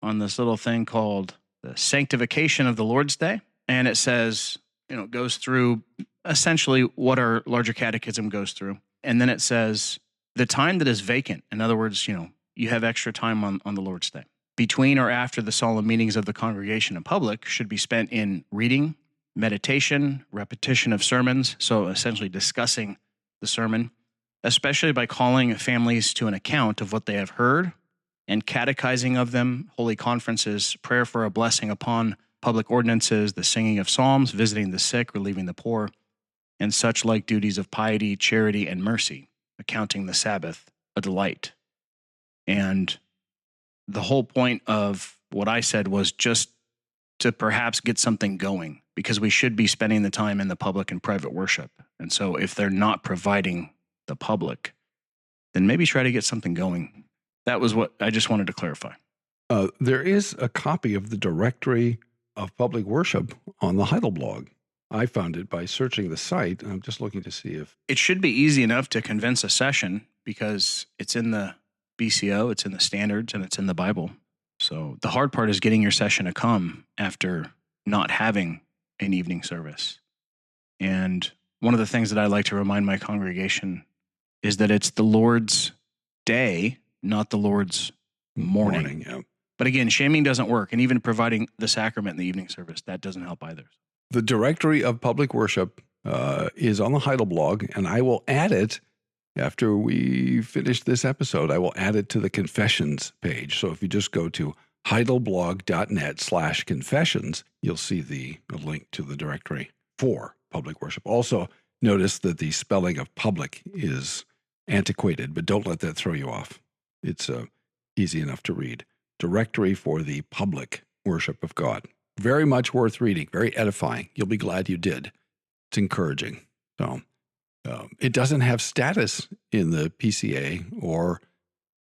on this little thing called the Sanctification of the Lord's Day. And it says, goes through essentially what our larger catechism goes through. And then it says the time that is vacant, in other words, you have extra time on the Lord's Day, between or after the solemn meetings of the congregation in public should be spent in reading, meditation, repetition of sermons, so essentially discussing the sermon, especially by calling families to an account of what they have heard, and catechizing of them, holy conferences, prayer for a blessing upon public ordinances, the singing of psalms, visiting the sick, relieving the poor, and such like duties of piety, charity, and mercy, accounting the Sabbath a delight. And the whole point of what I said was just to perhaps get something going, because we should be spending the time in the public and private worship. And so if they're not providing the public, then maybe try to get something going. That was what I just wanted to clarify. There is a copy of the Directory of Public Worship on the Heidel blog. I found it by searching the site, and I'm just looking to see if... It should be easy enough to convince a session because it's in the BCO, it's in the standards, and it's in the Bible. So the hard part is getting your session to come after not having an evening service. And one of the things that I like to remind my congregation is that it's the Lord's day, not the Lord's morning. Yeah. But again, shaming doesn't work. And even providing the sacrament in the evening service, that doesn't help either. The Directory of Public Worship is on the Heidel blog, and I will add it after we finish this episode. I will add it to the confessions page. So if you just go to heidelblog.net/confessions, you'll see the link to the directory for public worship. Also, notice that the spelling of public is antiquated, but don't let that throw you off. It's easy enough to read. Directory for the public worship of God. Very much worth reading, very edifying. You'll be glad you did. It's encouraging. So it doesn't have status in the PCA, or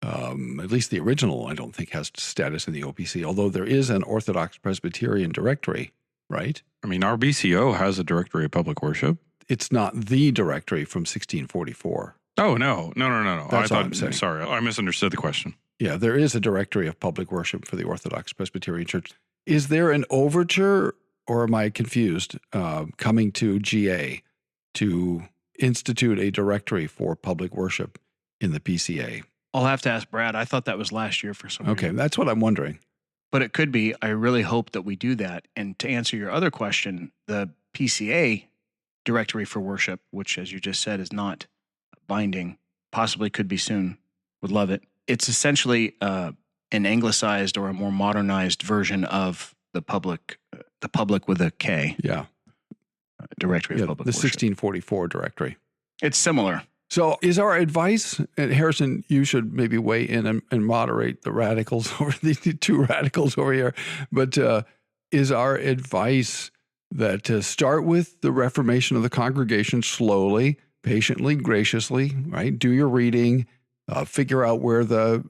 at least the original, I don't think, has status in the OPC, although there is an Orthodox Presbyterian directory, right? I mean, our BCO has a Directory of Public Worship. It's not the directory from 1644. Oh, no. That's all I'm saying. Sorry, I misunderstood the question. Yeah, there is a directory of public worship for the Orthodox Presbyterian Church. Is there an overture, or am I confused, coming to GA to institute a directory for public worship in the PCA? I'll have to ask Brad. I thought that was last year for some reason. Okay, that's what I'm wondering. But it could be. I really hope that we do that. And to answer your other question, the PCA directory for worship, which, as you just said, is not binding, possibly could be soon. Would love it. It's essentially an anglicized or a more modernized version of the public with a K. Yeah. Directory of Public the Worship. 1644 directory. It's similar. So is our advice, and Harrison, you should maybe weigh in and moderate the radicals over the two radicals over here, but is our advice that to start with the reformation of the congregation slowly, patiently, graciously, right? Do your reading, figure out where the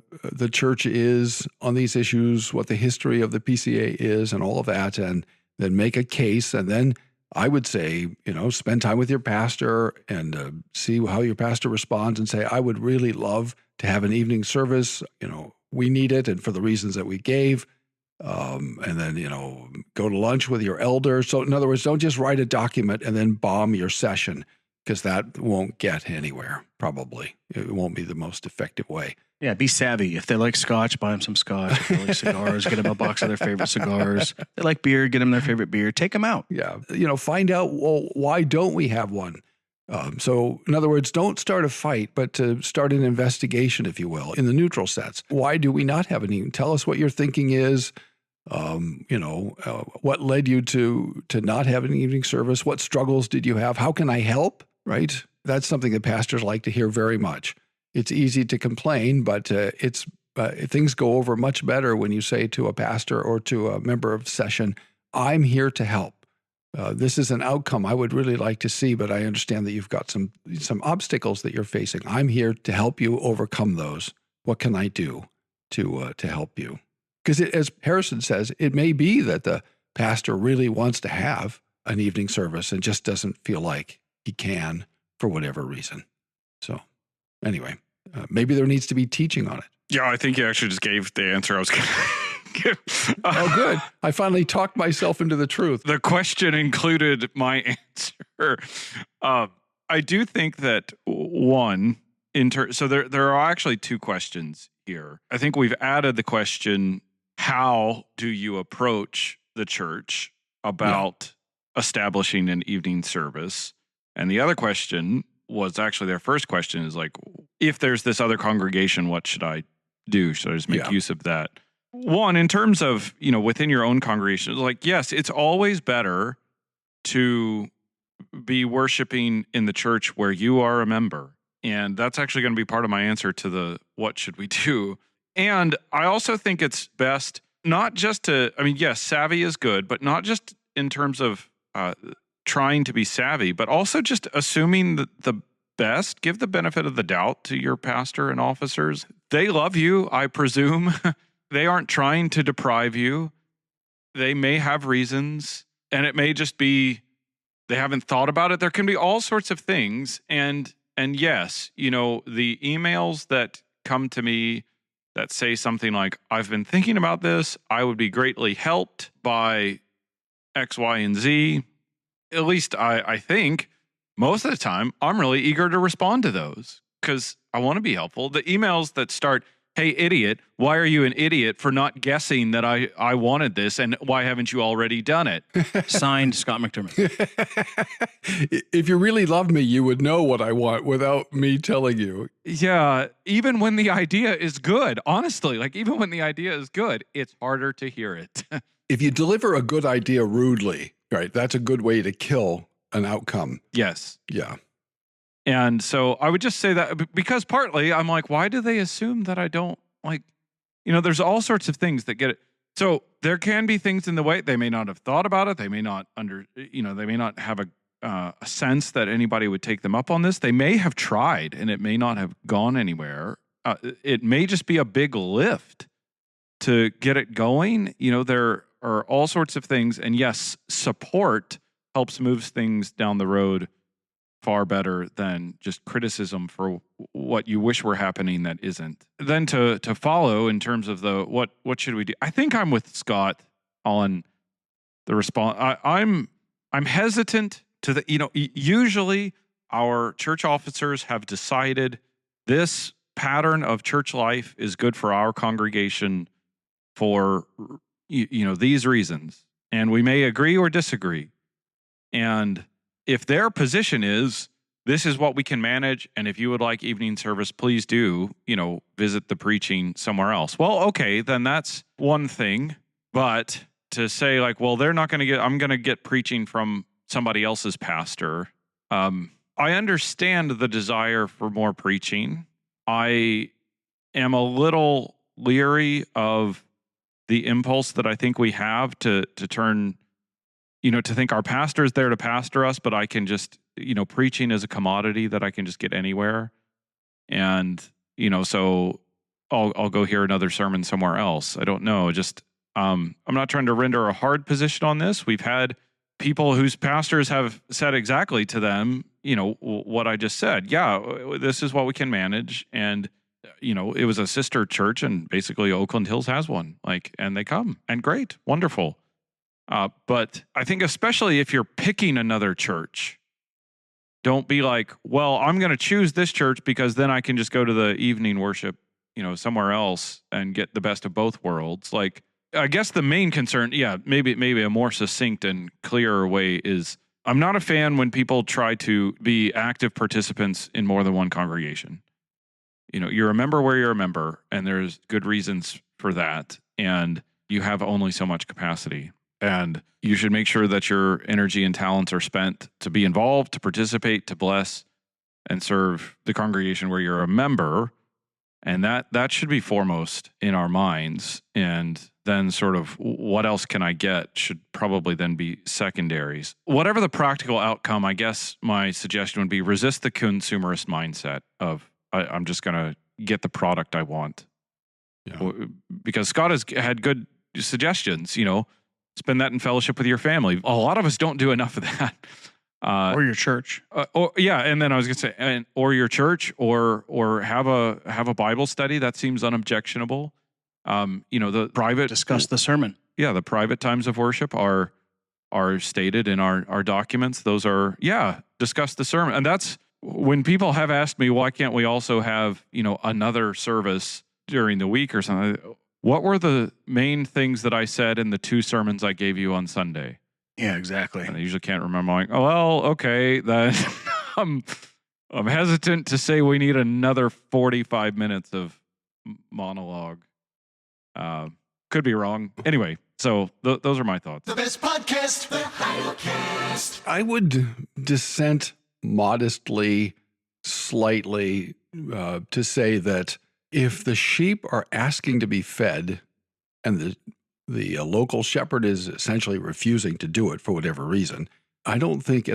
church is on these issues, what the history of the PCA is, and all of that, and then make a case, and then I would say, spend time with your pastor and see how your pastor responds and say, I would really love to have an evening service. We need it, and for the reasons that we gave. And then, go to lunch with your elder. So in other words, don't just write a document and then bomb your session, because that won't get anywhere, probably. It won't be the most effective way. Yeah, be savvy. If they like scotch, buy them some scotch. If they like cigars, get them a box of their favorite cigars. If they like beer, get them their favorite beer. Take them out. Yeah. Find out, well, why don't we have one? So in other words, don't start a fight, but to start an investigation, if you will, in the neutral sense. Why do we not have an evening? Tell us what your thinking is. What led you to not have an evening service? What struggles did you have? How can I help? Right? That's something that pastors like to hear very much. It's easy to complain, but things go over much better when you say to a pastor or to a member of session, I'm here to help. This is an outcome I would really like to see, but I understand that you've got some obstacles that you're facing. I'm here to help you overcome those. What can I do to help you? Because as Harrison says, it may be that the pastor really wants to have an evening service and just doesn't feel like he can for whatever reason. So anyway, maybe there needs to be teaching on it. Yeah, I think you actually just gave the answer I was Oh, good. I finally talked myself into the truth. The question included my answer. I do think that one, so there are actually two questions here. I think we've added the question, how do you approach the church about establishing an evening service? And the other question was actually their first question is like, if there's this other congregation, what should I do? Should I just make use of that? One, in terms of, within your own congregation, like, yes, it's always better to be worshiping in the church where you are a member. And that's actually going to be part of my answer to the what should we do. And I also think it's best not just to, yes, savvy is good, but not just in terms of trying to be savvy, but also just assuming the best. Give the benefit of the doubt to your pastor and officers. They love you, I presume. They aren't trying to deprive you. They may have reasons, and it may just be they haven't thought about it. There can be all sorts of things. And yes, the emails that come to me that say something like, I've been thinking about this. I would be greatly helped by X, Y, and Z. At least I think most of the time I'm really eager to respond to those because I want to be helpful. The emails that start, hey, idiot, why are you an idiot for not guessing that I wanted this, and why haven't you already done it? Signed, Scott McDermott. If you really loved me, you would know what I want without me telling you. Yeah, even when the idea is good, honestly, like even when the idea is good, it's harder to hear it. If you deliver a good idea rudely, right, that's a good way to kill an outcome. Yes. Yeah. And so I would just say that because partly I'm like, why do they assume that I don't like, there's all sorts of things that get it. So there can be things in the way they may not have thought about it. They may not they may not have a sense that anybody would take them up on this. They may have tried and it may not have gone anywhere. It may just be a big lift to get it going. There are all sorts of things. And yes, support helps move things down the road far better than just criticism for what you wish were happening that isn't. Then to follow in terms of the what should we do? I think I'm with Scott on the response. I'm hesitant to the usually our church officers have decided this pattern of church life is good for our congregation for these reasons, and we may agree or disagree. And if their position is, this is what we can manage, and if you would like evening service, please do, visit the preaching somewhere else. Well, okay, then that's one thing. But to say like, well, they're not going to I'm going to get preaching from somebody else's pastor. I understand the desire for more preaching. I am a little leery of the impulse that I think we have to turn, to think our pastor is there to pastor us, but I can just, preaching is a commodity that I can just get anywhere. And, so I'll go hear another sermon somewhere else. I don't know. Just, I'm not trying to render a hard position on this. We've had people whose pastors have said exactly to them, what I just said. Yeah, this is what we can manage. And, it was a sister church, and basically Oakland Hills has one, and they come, and great, wonderful. But I think especially if you're picking another church, don't be like, well, I'm going to choose this church because then I can just go to the evening worship, somewhere else and get the best of both worlds. Like, I guess the main concern, maybe a more succinct and clearer way is I'm not a fan when people try to be active participants in more than one congregation. You're a member where you're a member, and there's good reasons for that. And you have only so much capacity. And you should make sure that your energy and talents are spent to be involved, to participate, to bless, and serve the congregation where you're a member. And that should be foremost in our minds. And then sort of what else can I get should probably then be secondaries. Whatever the practical outcome, I guess my suggestion would be resist the consumerist mindset of I'm just going to get the product I want. Yeah. Because Scott has had good suggestions, spend that in fellowship with your family. A lot of us don't do enough of that. Or your church. And then I was going to say, or your church, or have a Bible study. That seems unobjectionable. The private discuss the sermon. Yeah, the private times of worship are stated in our documents. Those are discuss the sermon, and that's when people have asked me, why can't we also have another service during the week or something? What were the main things that I said in the 2 sermons I gave you on Sunday? Yeah, exactly. And I usually can't remember. I'm like, oh, well, okay, then I'm hesitant to say we need another 45 minutes of monologue. Could be wrong. Anyway, so those are my thoughts. The best podcast, the Hylocast. I would dissent modestly, slightly, to say that if the sheep are asking to be fed and the local shepherd is essentially refusing to do it for whatever reason, I don't think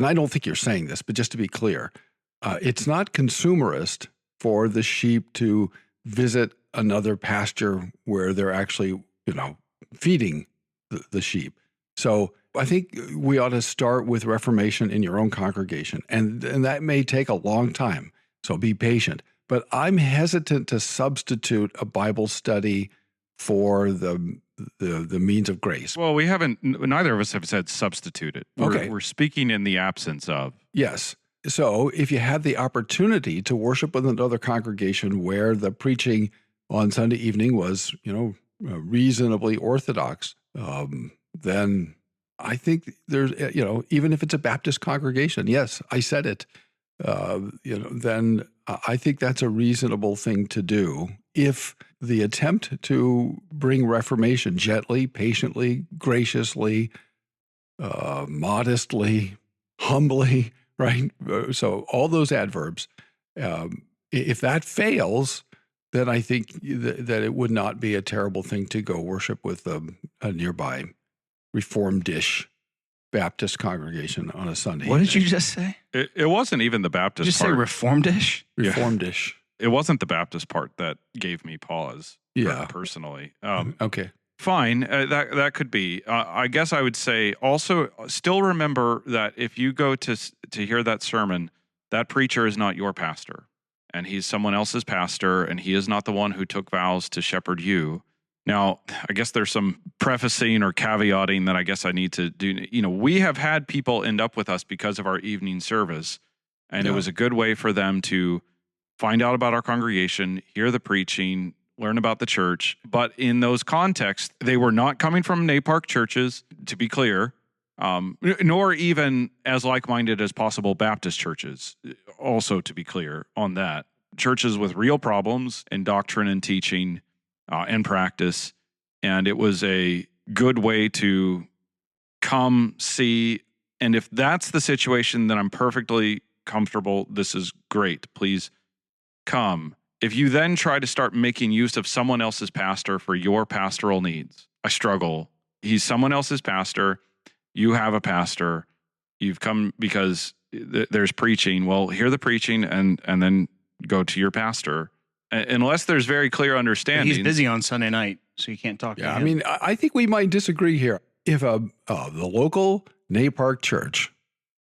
you're saying this, but just to be clear, it's not consumerist for the sheep to visit another pasture where they're actually, feeding the sheep. So I think we ought to start with reformation in your own congregation, and that may take a long time, so be patient. But I'm hesitant to substitute a Bible study for the means of grace. Well, neither of us have said substitute it. We're speaking in the absence of. Yes. So if you had the opportunity to worship with another congregation where the preaching on Sunday evening was, reasonably orthodox, then I think there's, even if it's a Baptist congregation, yes, I said it, then I think that's a reasonable thing to do if the attempt to bring reformation gently, patiently, graciously, modestly, humbly, right? So all those adverbs, if that fails, then I think that it would not be a terrible thing to go worship with a nearby Reformed-ish Baptist congregation on a Sunday. What did you just say? It wasn't even the Baptist Did you part. say Reformed-ish? Reformed-ish. It wasn't the Baptist part that gave me pause. Yeah. Personally. Okay. Fine. That could be. I guess I would say also still remember that if you go to hear that sermon, that preacher is not your pastor, and he's someone else's pastor, and he is not the one who took vows to shepherd you. Now, I guess there's some prefacing or caveating that I guess I need to do. We have had people end up with us because of our evening service, and it was a good way for them to find out about our congregation, hear the preaching, learn about the church. But in those contexts, they were not coming from NAPARC churches, to be clear, nor even as like-minded as possible Baptist churches, also to be clear on that. Churches with real problems in doctrine and teaching and practice. And it was a good way to come see. And if that's the situation, then I'm perfectly comfortable. This is great. Please come. If you then try to start making use of someone else's pastor for your pastoral needs, I struggle. He's someone else's pastor. You have a pastor. You've come because there's preaching. Well, hear the preaching and then go to your pastor. Unless there's very clear understanding. He's busy on Sunday night, so you can't talk to him. I mean, I think we might disagree here. If the local NAPARC church,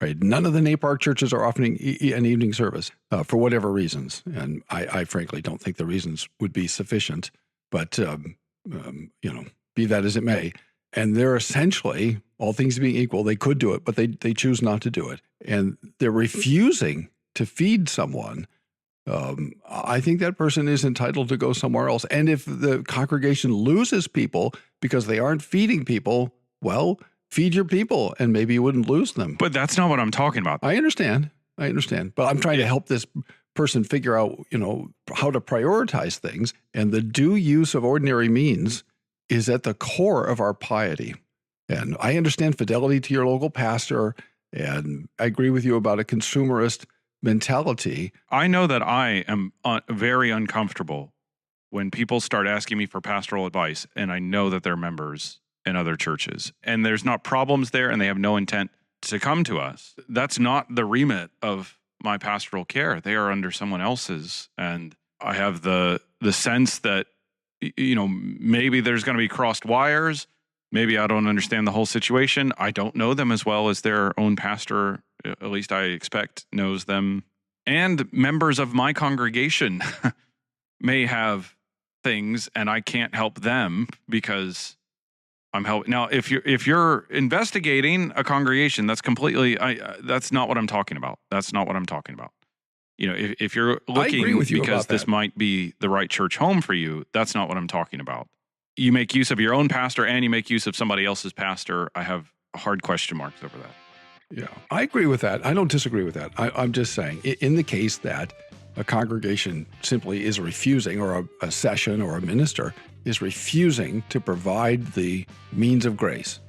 right? None of the NAPARC churches are offering an evening service for whatever reasons, and I frankly don't think the reasons would be sufficient. But be that as it may, and they're essentially, all things being equal, they could do it, but they choose not to do it, and they're refusing to feed someone. I think that person is entitled to go somewhere else. And if the congregation loses people because they aren't feeding people, well, feed your people and maybe you wouldn't lose them. But that's not what I'm talking about. I understand. But I'm trying to help this person figure out, how to prioritize things. And the due use of ordinary means is at the core of our piety. And I understand fidelity to your local pastor. And I agree with you about a consumerist mentality. I know that I am very uncomfortable when people start asking me for pastoral advice, and I know that they're members in other churches, and there's not problems there, and they have no intent to come to us. That's not the remit of my pastoral care. They are under someone else's, and I have the sense that maybe there's going to be crossed wires. Maybe I don't understand the whole situation. I don't know them as well as their own pastor, at least I expect, knows them. And members of my congregation may have things and I can't help them because I'm helping. Now, if you're investigating a congregation, that's completely, that's not what I'm talking about. That's not what I'm talking about. You know, if you're looking because this might be the right church home for you, that's not what I'm talking about. You make use of your own pastor and you make use of somebody else's pastor. I have hard question marks over that. Yeah, I agree with that. I don't disagree with that. I'm just saying, in the case that a congregation simply is refusing, or a session or a minister is refusing to provide the means of grace,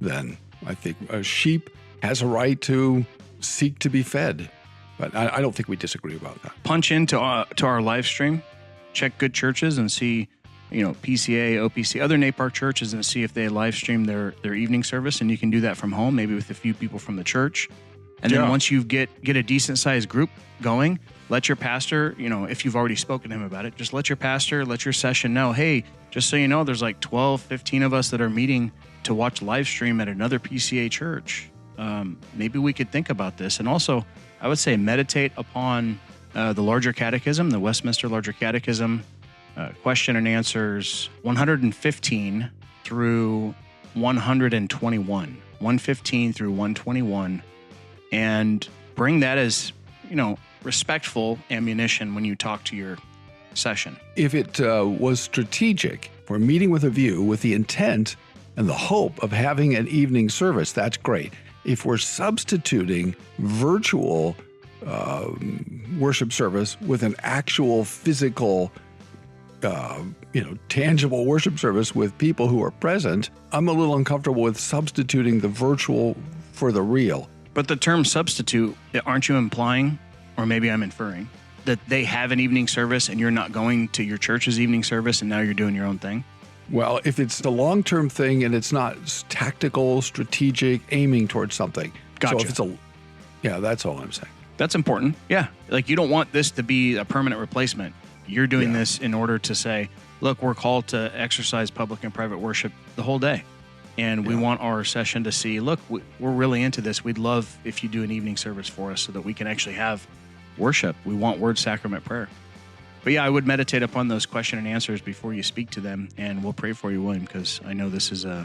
then I think a sheep has a right to seek to be fed. But I don't think we disagree about that. Punch into to our live stream, check good churches and see, you know, PCA, OPC, other NAPAR churches, and see if they live stream their evening service. And you can do that from home, maybe with a few people from the church. And then once you get a decent sized group going, let your pastor, you know, if you've already spoken to him about it, just let your pastor, let your session know, hey, just so you know, there's like 12, 15 of us that are meeting to watch live stream at another PCA church. Maybe we could think about this. And also, I would say meditate upon the larger catechism, the Westminster Larger Catechism, question and answers 115 through 121, 115 through 121, and bring that as, you know, respectful ammunition when you talk to your session. If it was strategic for meeting with a view with the intent and the hope of having an evening service, that's great. If we're substituting virtual worship service with an actual physical, tangible worship service with people who are present, I'm a little uncomfortable with substituting the virtual for the real. But the term substitute, aren't you implying, or maybe I'm inferring, that they have an evening service and you're not going to your church's evening service and now you're doing your own thing? Well, if it's a long-term thing and it's not tactical, strategic, aiming towards something. Gotcha. So if it's that's all I'm saying. That's important. Yeah. Like, you don't want this to be a permanent replacement. You're doing this in order to say, look, we're called to exercise public and private worship the whole day. And we want our session to see, look, we're really into this. We'd love if you do an evening service for us so that we can actually have worship. We want word sacrament prayer. But yeah, I would meditate upon those question and answers before you speak to them. And we'll pray for you, William, because I know this is a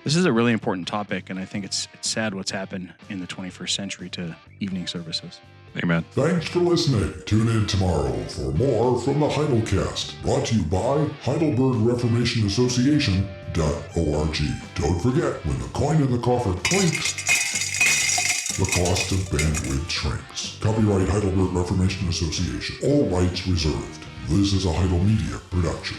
really important topic. And I think it's sad what's happened in the 21st century to evening services. Amen. Thanks for listening. Tune in tomorrow for more from the Heidelcast, brought to you by HeidelbergReformationAssociation.org. Don't forget, when the coin in the coffer clinks, the cost of bandwidth shrinks. Copyright Heidelberg Reformation Association. All rights reserved. This is a Heidel Media production.